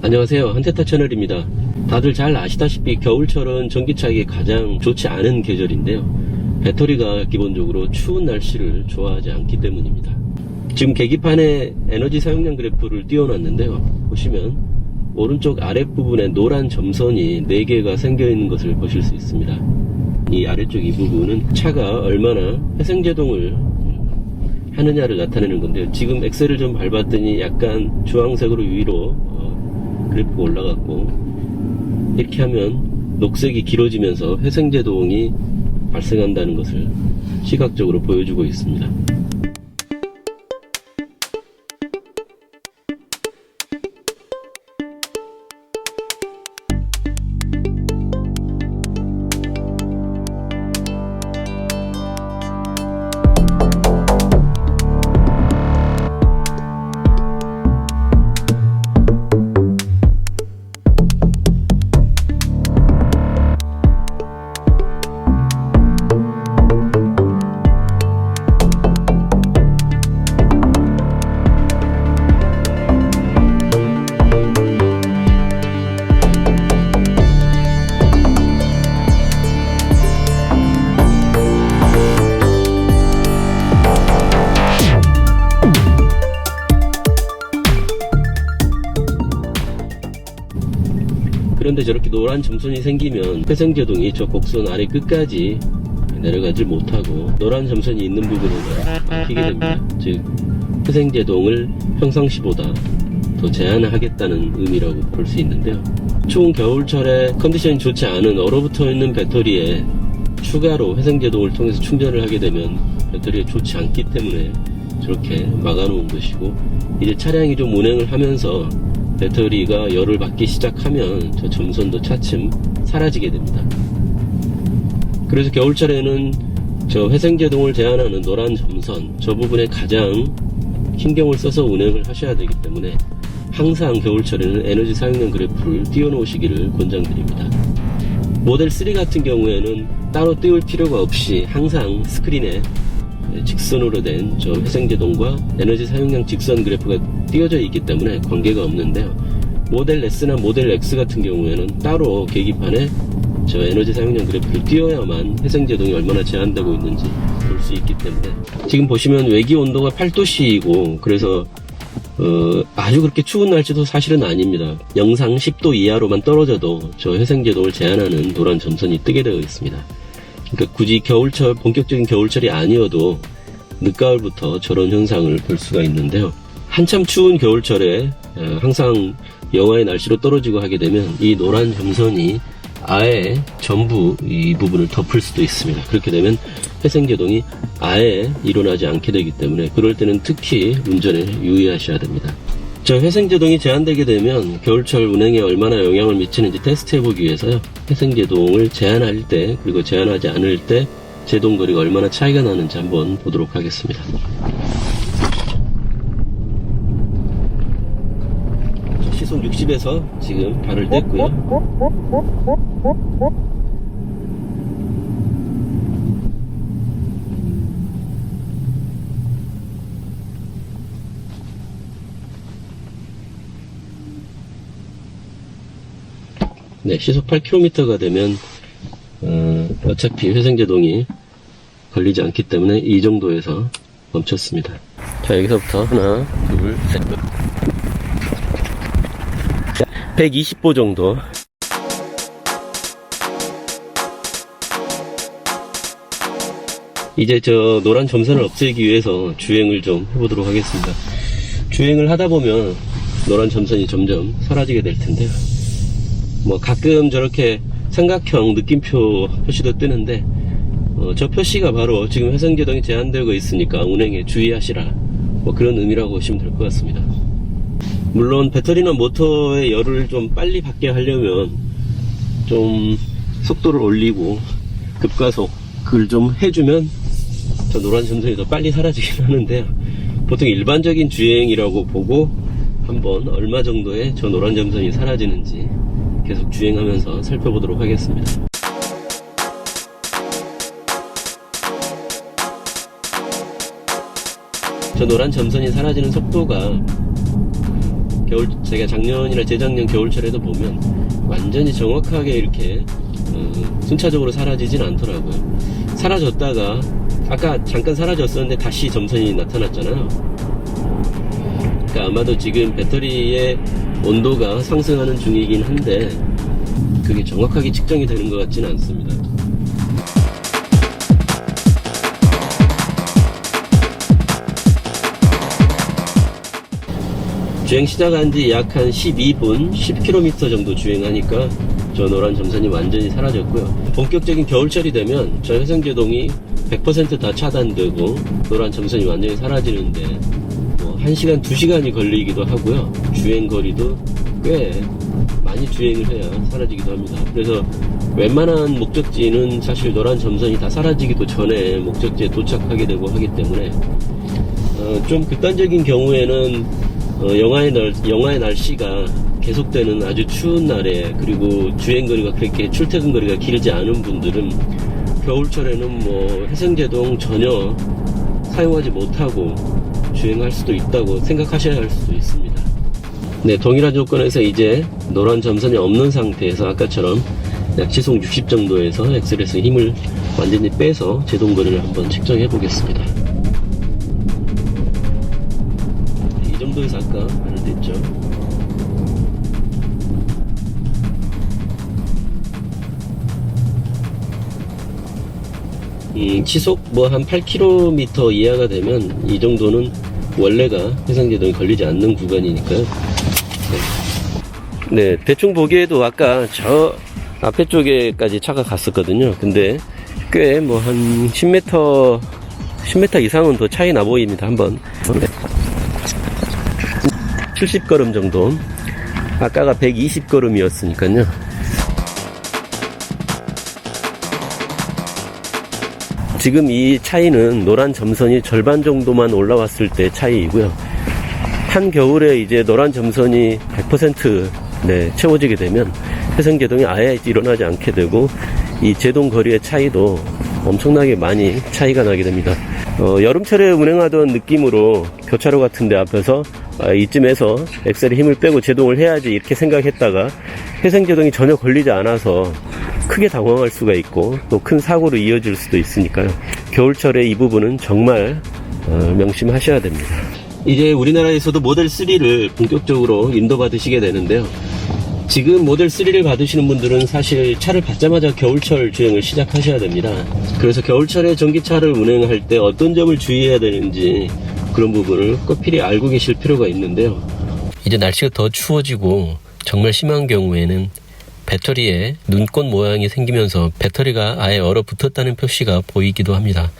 안녕하세요, 한테타 채널입니다. 다들 잘 아시다시피 겨울철은 전기차에게 가장 좋지 않은 계절인데요, 배터리가 기본적으로 추운 날씨를 좋아하지 않기 때문입니다. 지금 계기판에 에너지 사용량 그래프를 띄워놨는데요, 보시면 오른쪽 아랫부분에 노란 점선이 4개가 생겨 있는 것을 보실 수 있습니다. 이 아래쪽 이 부분은 차가 얼마나 회생제동을 하느냐를 나타내는 건데요, 지금 엑셀을 좀 밟았더니 약간 주황색으로 위로 그래프가 올라갔고, 이렇게 하면 녹색이 길어지면서 회생제동이 발생한다는 것을 시각적으로 보여주고 있습니다. 그런데 저렇게 노란 점선이 생기면 회생제동이 저 곡선 아래 끝까지 내려가지 못하고 노란 점선이 있는 부분을 막히게 됩니다. 즉 회생제동을 평상시보다 더 제한하겠다는 의미라고 볼 수 있는데요, 추운 겨울철에 컨디션이 좋지 않은 얼어붙어 있는 배터리에 추가로 회생제동을 통해서 충전을 하게 되면 배터리에 좋지 않기 때문에 저렇게 막아놓은 것이고, 이제 차량이 좀 운행을 하면서 배터리가 열을 받기 시작하면 저 점선도 차츰 사라지게 됩니다. 그래서 겨울철에는 저 회생제동을 제한하는 노란 점선, 저 부분에 가장 신경을 써서 운행을 하셔야 되기 때문에 항상 겨울철에는 에너지 사용량 그래프를 띄워 놓으시기를 권장드립니다. 모델 3 같은 경우에는 따로 띄울 필요가 없이 항상 스크린에 직선으로 된 저 회생제동과 에너지 사용량 직선 그래프가 띄어져 있기 때문에 관계가 없는데요, 모델 S나 모델 X 같은 경우에는 따로 계기판에 저 에너지 사용량 그래프를 띄워야만 회생제동이 얼마나 제한되고 있는지 볼 수 있기 때문에, 지금 보시면 외기 온도가 8도씨이고 그래서 아주 그렇게 추운 날씨도 사실은 아닙니다. 영상 10도 이하로만 떨어져도 저 회생제동을 제한하는 노란 점선이 뜨게 되어 있습니다. 그러니까 굳이 겨울철, 본격적인 겨울철이 아니어도 늦가을부터 저런 현상을 볼 수가 있는데요, 한참 추운 겨울철에 항상 영하의 날씨로 떨어지고 하게 되면 이 노란 점선이 아예 전부 이 부분을 덮을 수도 있습니다. 그렇게 되면 회생제동이 아예 일어나지 않게 되기 때문에 그럴 때는 특히 운전에 유의하셔야 됩니다. 저 회생제동이 제한되게 되면 겨울철 운행에 얼마나 영향을 미치는지 테스트해보기 위해서요, 회생제동을 제한할 때 그리고 제한하지 않을 때 제동거리가 얼마나 차이가 나는지 한번 보도록 하겠습니다. 시속 60에서 지금 발을 뗐고요. 네, 시속 8km가 되면 어차피 회생제동이 걸리지 않기 때문에 이 정도에서 멈췄습니다. 자, 여기서부터 하나, 둘, 셋, 120보 정도. 이제 저 노란 점선을 없애기 위해서 주행을 좀 해보도록 하겠습니다. 주행을 하다 보면 노란 점선이 점점 사라지게 될 텐데요, 뭐 가끔 저렇게 삼각형 느낌표 표시도 뜨는데 저 표시가 바로 지금 회생제동이 제한되고 있으니까 운행에 주의하시라, 뭐 그런 의미라고 보시면 될 것 같습니다. 물론 배터리나 모터의 열을 좀 빨리 받게 하려면 좀 속도를 올리고 급가속을 좀 해주면 저 노란 점선이 더 빨리 사라지긴 하는데요, 보통 일반적인 주행이라고 보고 한번 얼마 정도의 저 노란 점선이 사라지는지 계속 주행하면서 살펴보도록 하겠습니다. 저 노란 점선이 사라지는 속도가 제가 작년이나 재작년 겨울철에도 보면 완전히 정확하게 이렇게 순차적으로 사라지진 않더라고요. 사라졌다가 아까 잠깐 사라졌었는데 다시 점선이 나타났잖아요. 그러니까 아마도 지금 배터리의 온도가 상승하는 중이긴 한데 그게 정확하게 측정이 되는 것 같지는 않습니다. 주행 시작한 지 약 한 12분, 10km 정도 주행하니까 저 노란 점선이 완전히 사라졌고요. 본격적인 겨울철이 되면 저 회생제동이 100% 다 차단되고 노란 점선이 완전히 사라지는데 뭐 1시간, 2시간이 걸리기도 하고요. 주행거리도 꽤 많이 주행을 해야 사라지기도 합니다. 그래서 웬만한 목적지는 사실 노란 점선이 다 사라지기도 전에 목적지에 도착하게 되고 하기 때문에 좀 극단적인 경우에는 영하의 날씨가 계속되는 아주 추운 날에 그리고 주행거리가 그렇게 출퇴근거리가 길지 않은 분들은 겨울철에는 뭐 회생제동 전혀 사용하지 못하고 주행할 수도 있다고 생각하셔야 할 수도 있습니다. 네, 동일한 조건에서 이제 노란 점선이 없는 상태에서 아까처럼 약 시속 60 정도에서 엑셀에서 힘을 완전히 빼서 제동거리를 한번 측정해 보겠습니다. 이 정도에서 아까 말을 했죠. 시속 뭐 한 8km 이하가 되면 이 정도는 원래가 회생제동이 걸리지 않는 구간이니까요. 네, 대충 보기에도 아까 저 앞에 쪽에까지 차가 갔었거든요. 근데 꽤 뭐 한 10m 이상은 더 차이 나 보입니다. 한번 70걸음 정도, 아까가 120걸음이었으니까요. 지금 이 차이는 노란 점선이 절반 정도만 올라왔을 때 차이이고요. 한겨울에 이제 노란 점선이 100% 채워지게 되면 회생제동이 아예 일어나지 않게 되고 이 제동 거리의 차이도 엄청나게 많이 차이가 나게 됩니다. 여름철에 운행하던 느낌으로 교차로 같은데 앞에서 이쯤에서 엑셀에 힘을 빼고 제동을 해야지 이렇게 생각했다가 회생제동이 전혀 걸리지 않아서 크게 당황할 수가 있고 또 큰 사고로 이어질 수도 있으니까요. 겨울철에 이 부분은 정말 명심하셔야 됩니다. 이제 우리나라에서도 모델 3를 본격적으로 인도받으시게 되는데요. 지금 모델 3를 받으시는 분들은 사실 차를 받자마자 겨울철 주행을 시작하셔야 됩니다. 그래서 겨울철에 전기차를 운행할 때 어떤 점을 주의해야 되는지 그런 부분을 꼭 필히 알고 계실 필요가 있는데요. 이제 날씨가 더 추워지고 정말 심한 경우에는 배터리에 눈꽃 모양이 생기면서 배터리가 아예 얼어붙었다는 표시가 보이기도 합니다.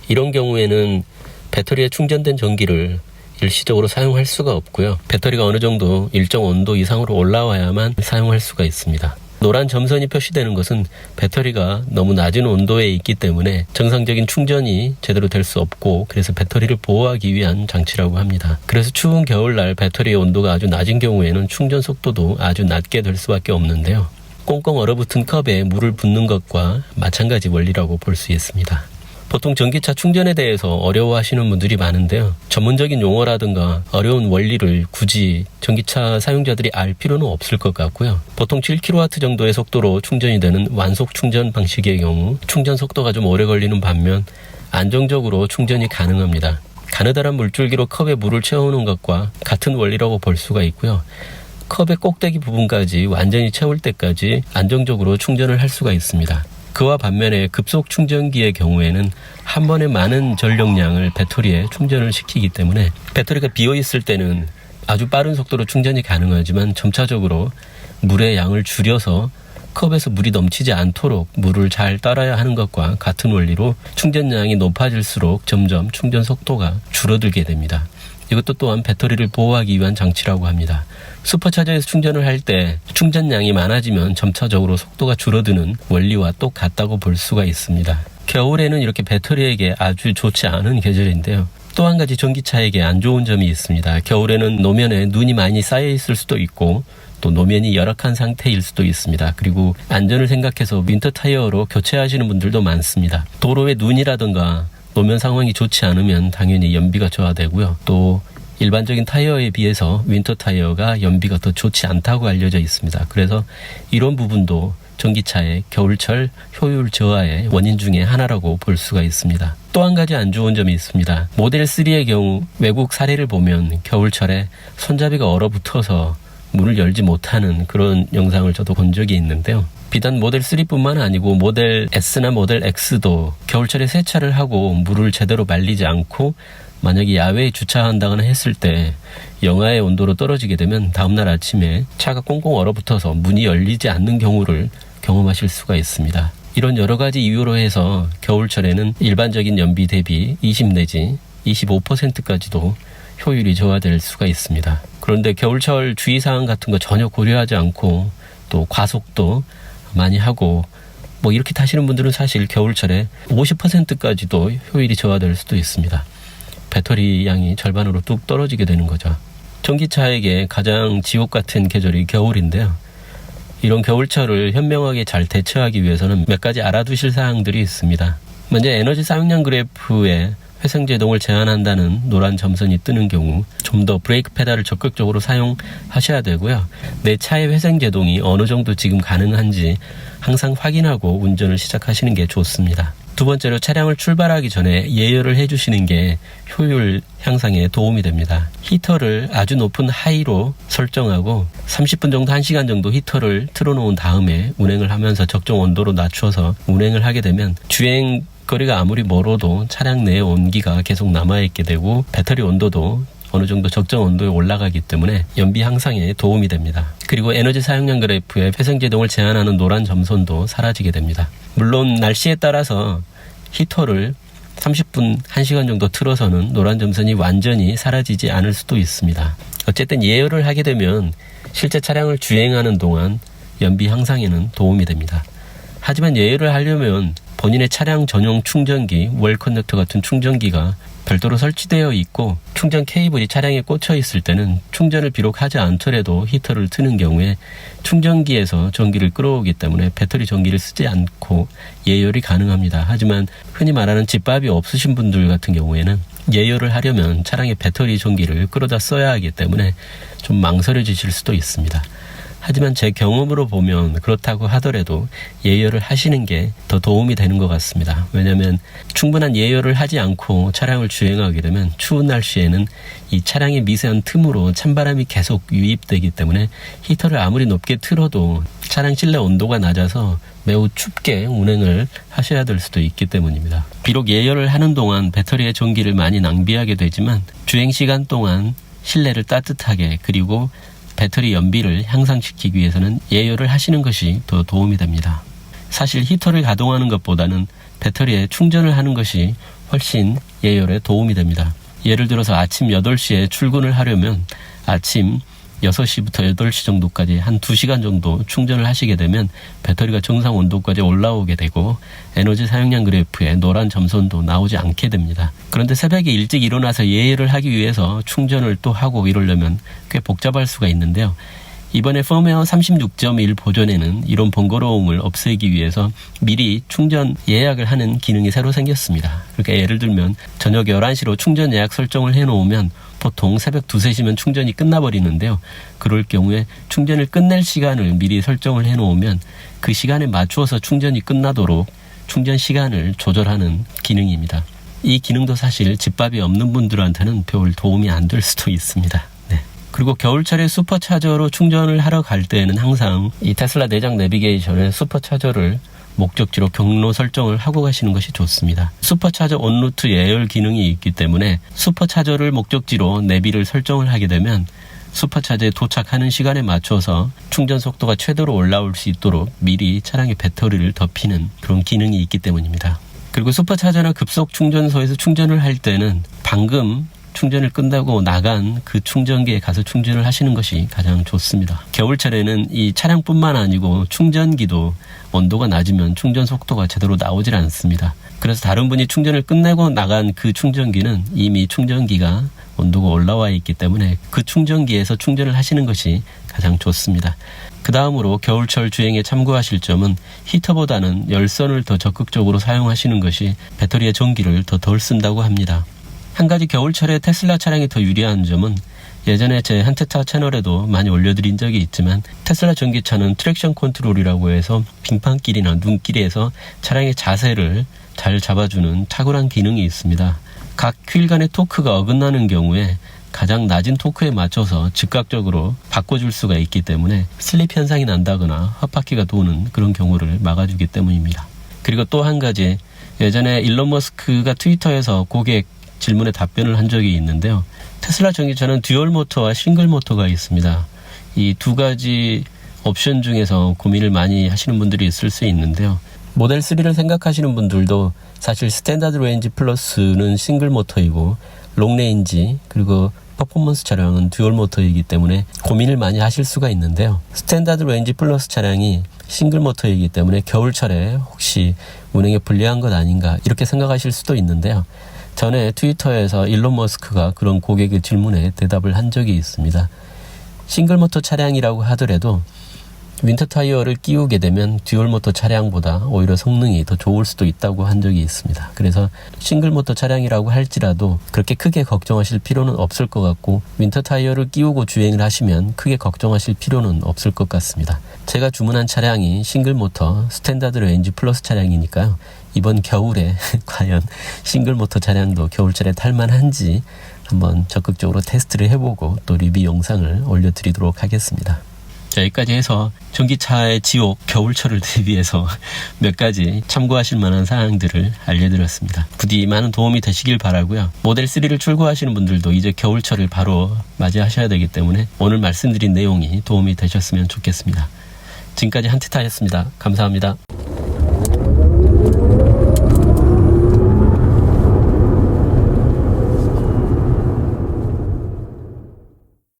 이런 경우에는 배터리에 충전된 전기를 일시적으로 사용할 수가 없고요. 배터리가 어느 정도 일정 온도 이상으로 올라와야만 사용할 수가 있습니다. 노란 점선이 표시되는 것은 배터리가 너무 낮은 온도에 있기 때문에 정상적인 충전이 제대로 될 수 없고 그래서 배터리를 보호하기 위한 장치라고 합니다. 그래서 추운 겨울날 배터리의 온도가 아주 낮은 경우에는 충전 속도도 아주 낮게 될 수밖에 없는데요. 꽁꽁 얼어붙은 컵에 물을 붓는 것과 마찬가지 원리라고 볼 수 있습니다. 보통 전기차 충전에 대해서 어려워하시는 분들이 많은데요. 전문적인 용어라든가 어려운 원리를 굳이 전기차 사용자들이 알 필요는 없을 것 같고요. 보통 7kW 정도의 속도로 충전이 되는 완속 충전 방식의 경우 충전 속도가 좀 오래 걸리는 반면 안정적으로 충전이 가능합니다. 가느다란 물줄기로 컵에 물을 채우는 것과 같은 원리라고 볼 수가 있고요. 컵의 꼭대기 부분까지 완전히 채울 때까지 안정적으로 충전을 할 수가 있습니다. 그와 반면에 급속 충전기의 경우에는 한 번에 많은 전력량을 배터리에 충전을 시키기 때문에 배터리가 비어있을 때는 아주 빠른 속도로 충전이 가능하지만 점차적으로 물의 양을 줄여서 컵에서 물이 넘치지 않도록 물을 잘 따라야 하는 것과 같은 원리로 충전량이 높아질수록 점점 충전 속도가 줄어들게 됩니다. 이것도 또한 배터리를 보호하기 위한 장치라고 합니다. 슈퍼차저에서 충전을 할 때 충전량이 많아지면 점차적으로 속도가 줄어드는 원리와 똑같다고 볼 수가 있습니다. 겨울에는 이렇게 배터리에게 아주 좋지 않은 계절인데요. 또 한 가지 전기차에게 안 좋은 점이 있습니다. 겨울에는 노면에 눈이 많이 쌓여 있을 수도 있고 또 노면이 열악한 상태일 수도 있습니다. 그리고 안전을 생각해서 윈터 타이어로 교체하시는 분들도 많습니다. 도로에 눈이라든가 노면 상황이 좋지 않으면 당연히 연비가 저하되고요. 또 일반적인 타이어에 비해서 윈터 타이어가 연비가 더 좋지 않다고 알려져 있습니다. 그래서 이런 부분도 전기차의 겨울철 효율 저하의 원인 중에 하나라고 볼 수가 있습니다. 또 한 가지 안 좋은 점이 있습니다. 모델 3의 경우 외국 사례를 보면 겨울철에 손잡이가 얼어붙어서 문을 열지 못하는 그런 영상을 저도 본 적이 있는데요. 비단 모델 3뿐만 아니고 모델 S나 모델 X도 겨울철에 세차를 하고 물을 제대로 말리지 않고 만약에 야외에 주차한다거나 했을 때 영하의 온도로 떨어지게 되면 다음날 아침에 차가 꽁꽁 얼어붙어서 문이 열리지 않는 경우를 경험하실 수가 있습니다. 이런 여러 가지 이유로 해서 겨울철에는 일반적인 연비 대비 20 내지 25%까지도 효율이 저하될 수가 있습니다. 그런데 겨울철 주의사항 같은 거 전혀 고려하지 않고 또 과속도 많이 하고 뭐 이렇게 타시는 분들은 사실 겨울철에 50%까지도 효율이 저하될 수도 있습니다. 배터리 양이 절반으로 뚝 떨어지게 되는 거죠. 전기차에게 가장 지옥 같은 계절이 겨울인데요. 이런 겨울철을 현명하게 잘 대처하기 위해서는 몇 가지 알아두실 사항들이 있습니다. 먼저 에너지 사용량 그래프에 회생제동을 제한한다는 노란 점선이 뜨는 경우 좀 더 브레이크 페달을 적극적으로 사용하셔야 되고요. 내 차의 회생제동이 어느 정도 지금 가능한지 항상 확인하고 운전을 시작하시는 게 좋습니다. 두 번째로 차량을 출발하기 전에 예열을 해주시는 게 효율 향상에 도움이 됩니다. 히터를 아주 높은 하이로 설정하고 30분 정도 1시간 정도 히터를 틀어놓은 다음에 운행을 하면서 적정 온도로 낮춰서 운행을 하게 되면 주행 거리가 아무리 멀어도 차량 내에 온기가 계속 남아있게 되고 배터리 온도도 어느 정도 적정 온도에 올라가기 때문에 연비 향상에 도움이 됩니다. 그리고 에너지 사용량 그래프에 회생제동을 제한하는 노란 점선도 사라지게 됩니다. 물론 날씨에 따라서 히터를 30분, 1시간 정도 틀어서는 노란 점선이 완전히 사라지지 않을 수도 있습니다. 어쨌든 예열을 하게 되면 실제 차량을 주행하는 동안 연비 향상에는 도움이 됩니다. 하지만 예열을 하려면 본인의 차량 전용 충전기, 월 커넥터 같은 충전기가 별도로 설치되어 있고 충전 케이블이 차량에 꽂혀 있을 때는 충전을 비록 하지 않더라도 히터를 트는 경우에 충전기에서 전기를 끌어오기 때문에 배터리 전기를 쓰지 않고 예열이 가능합니다. 하지만 흔히 말하는 집밥이 없으신 분들 같은 경우에는 예열을 하려면 차량의 배터리 전기를 끌어다 써야 하기 때문에 좀 망설여지실 수도 있습니다. 하지만 제 경험으로 보면 그렇다고 하더라도 예열을 하시는 게 더 도움이 되는 것 같습니다. 왜냐하면 충분한 예열을 하지 않고 차량을 주행하게 되면 추운 날씨에는 이 차량의 미세한 틈으로 찬바람이 계속 유입되기 때문에 히터를 아무리 높게 틀어도 차량 실내 온도가 낮아서 매우 춥게 운행을 하셔야 될 수도 있기 때문입니다. 비록 예열을 하는 동안 배터리의 전기를 많이 낭비하게 되지만 주행 시간 동안 실내를 따뜻하게 그리고 배터리 연비를 향상시키기 위해서는 예열을 하시는 것이 더 도움이 됩니다. 사실 히터를 가동하는 것보다는 배터리에 충전을 하는 것이 훨씬 예열에 도움이 됩니다. 예를 들어서 아침 8시에 출근을 하려면 아침 6시부터 8시 정도까지 한 2시간 정도 충전을 하시게 되면 배터리가 정상 온도까지 올라오게 되고 에너지 사용량 그래프에 노란 점선도 나오지 않게 됩니다. 그런데 새벽에 일찍 일어나서 예열을 하기 위해서 충전을 또 하고 이러려면 꽤 복잡할 수가 있는데요. 이번에 펌웨어 36.1 버전에는 이런 번거로움을 없애기 위해서 미리 충전 예약을 하는 기능이 새로 생겼습니다. 그러니까 예를 들면 저녁 11시로 충전 예약 설정을 해놓으면 보통 새벽 2, 3시면 충전이 끝나버리는데요. 그럴 경우에 충전을 끝낼 시간을 미리 설정을 해놓으면 그 시간에 맞추어서 충전이 끝나도록 충전 시간을 조절하는 기능입니다. 이 기능도 사실 집밥이 없는 분들한테는 별 도움이 안 될 수도 있습니다. 그리고 겨울철에 슈퍼차저로 충전을 하러 갈 때에는 항상 이 테슬라 내장 내비게이션의 슈퍼차저를 목적지로 경로 설정을 하고 가시는 것이 좋습니다. 슈퍼차저 온루트 예열 기능이 있기 때문에 슈퍼차저를 목적지로 내비를 설정을 하게 되면 슈퍼차저에 도착하는 시간에 맞춰서 충전 속도가 최대로 올라올 수 있도록 미리 차량의 배터리를 덮이는 그런 기능이 있기 때문입니다. 그리고 슈퍼차저나 급속 충전소에서 충전을 할 때는 방금 충전을 끝나고 나간 그 충전기에 가서 충전을 하시는 것이 가장 좋습니다. 겨울철에는 이 차량뿐만 아니고 충전기도 온도가 낮으면 충전 속도가 제대로 나오질 않습니다. 그래서 다른 분이 충전을 끝내고 나간 그 충전기는 이미 충전기가 온도가 올라와 있기 때문에 그 충전기에서 충전을 하시는 것이 가장 좋습니다. 그 다음으로 겨울철 주행에 참고하실 점은 히터보다는 열선을 더 적극적으로 사용하시는 것이 배터리의 전기를 더 덜 쓴다고 합니다. 한 가지 겨울철에 테슬라 차량이 더 유리한 점은 예전에 제 한테타 채널에도 많이 올려드린 적이 있지만 테슬라 전기차는 트랙션 컨트롤이라고 해서 빙판길이나 눈길에서 차량의 자세를 잘 잡아주는 탁월한 기능이 있습니다. 각 휠 간의 토크가 어긋나는 경우에 가장 낮은 토크에 맞춰서 즉각적으로 바꿔줄 수가 있기 때문에 슬립 현상이 난다거나 헛바퀴가 도는 그런 경우를 막아주기 때문입니다. 그리고 또 한 가지, 예전에 일론 머스크가 트위터에서 고객 질문에 답변을 한 적이 있는데요. 테슬라 전기차는 듀얼 모터와 싱글 모터가 있습니다. 이 두 가지 옵션 중에서 고민을 많이 하시는 분들이 있을 수 있는데요. 모델 3를 생각하시는 분들도 사실 스탠다드 레인지 플러스는 싱글 모터이고 롱 레인지 그리고 퍼포먼스 차량은 듀얼 모터이기 때문에 고민을 많이 하실 수가 있는데요. 스탠다드 레인지 플러스 차량이 싱글 모터이기 때문에 겨울철에 혹시 운행에 불리한 것 아닌가 이렇게 생각하실 수도 있는데요. 전에 트위터에서 일론 머스크가 그런 고객의 질문에 대답을 한 적이 있습니다. 싱글 모터 차량이라고 하더라도 윈터 타이어를 끼우게 되면 듀얼 모터 차량보다 오히려 성능이 더 좋을 수도 있다고 한 적이 있습니다. 그래서 싱글 모터 차량이라고 할지라도 그렇게 크게 걱정하실 필요는 없을 것 같고 윈터 타이어를 끼우고 주행을 하시면 크게 걱정하실 필요는 없을 것 같습니다. 제가 주문한 차량이 싱글 모터 스탠다드 레인지 플러스 차량이니까요. 이번 겨울에 과연 싱글 모터 차량도 겨울철에 탈만한지 한번 적극적으로 테스트를 해보고 또 리뷰 영상을 올려드리도록 하겠습니다. 자, 여기까지 해서 전기차의 지옥 겨울철을 대비해서 몇 가지 참고하실 만한 사항들을 알려드렸습니다. 부디 많은 도움이 되시길 바라고요. 모델 3를 출고하시는 분들도 이제 겨울철을 바로 맞이하셔야 되기 때문에 오늘 말씀드린 내용이 도움이 되셨으면 좋겠습니다. 지금까지 한테타였습니다. 감사합니다.